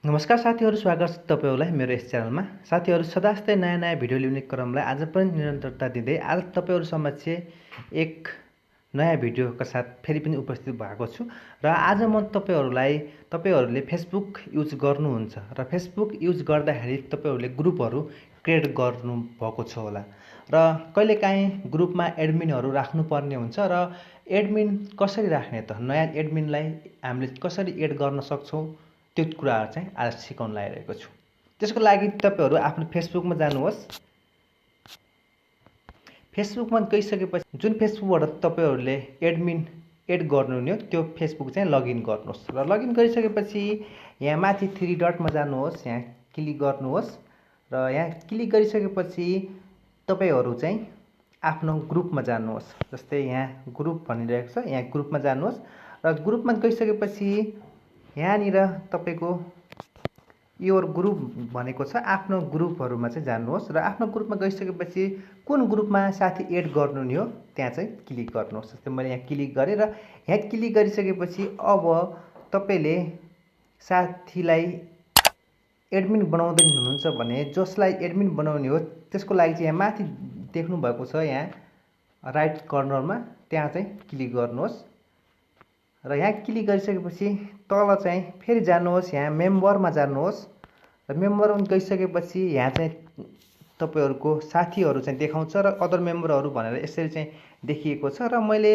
नमस्कार साथीहरु, स्वागत छ तपाईहरुलाई मेरो यस च्यानलमा। साथीहरु, सदास्तै नयाँ भिडियो ल्याउने क्रमलाई आज पनि निरन्तरता दिँदै आज तपाईहरु समक्ष एक नयाँ भिडियोका साथ फेरि पनि उपस्थित भएको छु। र आज म तपाईहरुले फेसबुक युज गर्नुहुन्छ र फेसबुक युज गर्दाखेरि तपाईहरुले ग्रुपहरु क्रिएट गर्नु भएको छ होला र कहिलेकाहीँ ग्रुपमा एडमिनहरु राख्नुपर्ने हुन्छ र एडमिन कसरी राख्ने त, नयाँ एडमिनलाई हामीले कसरी एड गर्न सक्छौं त्यो कुराहरु चाहिँ आज सिकाउन लागिरहेको छु। त्यसको लागि तपाईहरु आफ्नो फेसबुकमा जानुहोस्। फेसबुकमा गइसकेपछि जुन फेसबुकबाट तपाईहरुले एडमिन एड गर्नुहुने हो त्यो फेसबुक चाहिँ लगइन गर्नुहोस् र लगइन गरिसकेपछि यहाँ माथि 3 डटमा जानुहोस्, यहाँ क्लिक गर्नुहोस् र यहाँ क्लिक गरिसकेपछि तपाईहरु चाहिँ आफ्नो ग्रुपमा जानुहोस्। जस्तै यहाँ ग्रुप भनिरहेको छ, यहाँ ग्रुपमा जानुहोस् र ग्रुपमा गइसकेपछि यहाँनिर तपाईको योर ग्रुप भनेको छ, आफ्नो ग्रुपहरुमा चाहिँ जानुहोस् र आफ्नो ग्रुपमा गइसकेपछि कुन ग्रुपमा साथी एड गर्नुहुने हो त्यहाँ चाहिँ क्लिक गर्नुहोस्। जस्तै मैले यहाँ क्लिक गरे र यहाँ क्लिक गरिसकेपछि अब तपाईले साथीलाई एडमिन बनाउँदै हुनुहुन्छ भने जसलाई एडमिन बनाउने हो त्यसको लागि चाहिँ यहाँ माथि देख्नु भएको छ, यहाँ राइट कर्नरमा त्यहाँ चाहिँ क्लिक गर्नुहोस् र यहाँ क्लिक गरिसकेपछि तल चाहिँ फेरि जानुहोस्, यहाँ मेम्बरमा जानुहोस् र मेम्बरमा गइसकेपछि यहाँ चाहिँ तपाईहरुको साथीहरु चाहिँ देखाउँछ र अदर मेम्बरहरु भनेर यसरी चाहिँ देखिएको छ। र मैले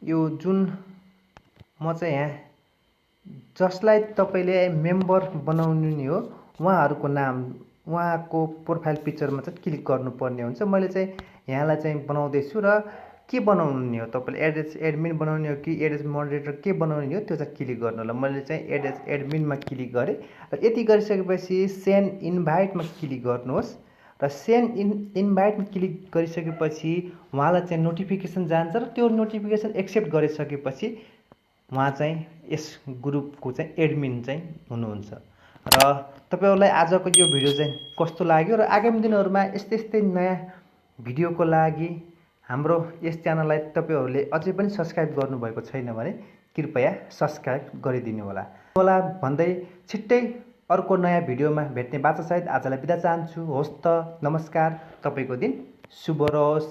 यो जुन म चाहिँ यहाँ जसलाई तपाईले मेम्बर बनाउनु हो उहाँहरुको नाम, उहाँको प्रोफाइल पिक्चरमा चाहिँ क्लिक गर्नुपर्ने हुन्छ। मैले चाहिँ यहाँलाई चाहिँ बनाउँदै छु र के बनाउनु हो तपाईले एड एडमिन बनाउने हो कि एड मोडरेटर के बनाउने हो त्यो चाहिँ क्लिक गर्नु होला। मैले चाहिँ एड एडमिनमा क्लिक गरे र यति गरिसकेपछि सेन्ड इन्भाइटमा क्लिक गर्नुहोस् र सेन्ड इन्भाइटमा क्लिक गरिसकेपछि उहाँलाई चाहिँ नोटिफिकेसन जान्छ र त्यो नोटिफिकेसन एक्सेप्ट गरिसकेपछि उहाँ चाहिँ यस ग्रुपको चाहिँ एडमिन चाहिँ हुनुहुन्छ। र तपाईहरुलाई आजको यो भिडियो चाहिँ कस्तो लाग्यो र आगामी दिनहरुमा यस्तै नयाँ भिडियोको लागि हाम्रो यस च्यानललाई तपाईहरुले अझै पनि सब्स्क्राइब गर्नुभएको छैन भने कृपया सब्स्क्राइब गरिदिनु होला भन्दै छिट्टै अर्को नयाँ भिडियोमा भेट्ने बाचासहित आजलाई बिदा चाहन्छु। होस् त, नमस्कार, तपाईको दिन शुभ रहोस्।